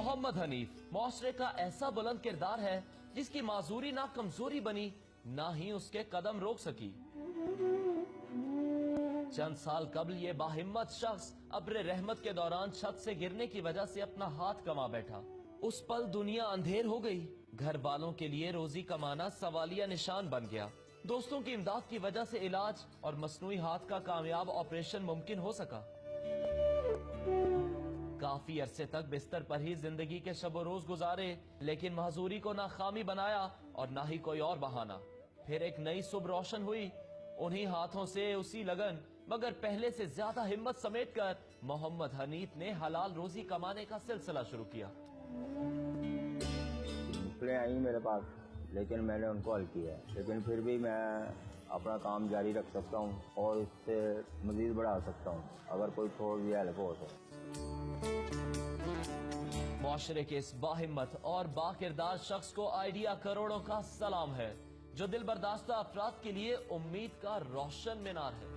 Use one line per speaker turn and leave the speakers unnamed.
मोहम्मद हनीफ मुआशरे का ऐसा बुलंद किरदार है जिसकी माजूरी ना कमजोरी बनी ना ही उसके कदम रोक सकी। चंद साल कबल ये बाहिम्मत शख्स अब्र रहमत के दौरान छत से गिरने की वजह से अपना हाथ गंवा बैठा। उस पल दुनिया अंधेर हो गई। घर वालों के लिए रोजी कमाना सवालिया निशान बन गया। दोस्तों की इमदाद की वजह से इलाज और मसनूई हाथ का कामयाब ऑपरेशन मुमकिन हो सका। काफी अरसे तक बिस्तर पर ही जिंदगी के शब रोज गुजारे, लेकिन महजूरी को ना खामी बनाया और ना ही कोई और बहाना। फिर एक नई सुबह रोशन हुई। उन्हीं हाथों से उसी लगन मगर पहले से ज्यादा हिम्मत समेटकर मोहम्मद हनीफ ने हलाल रोजी कमाने का सिलसिला शुरू किया।
मुश्किलें आई मेरे पास, लेकिन मैंने उनको हल किया। लेकिन फिर भी मैं अपना काम जारी रख सकता हूँ और इससे मजीद बढ़ा सकता हूँ अगर कोई थोड़ी भी हेल्प हो तो।
मुआशरे के इस बाहिम्मत और बाकिरदार शख्स को आइडिया करोड़ों का सलाम है, जो दिल बर्दाश्ता अफराद के लिए उम्मीद का रोशन मीनार है।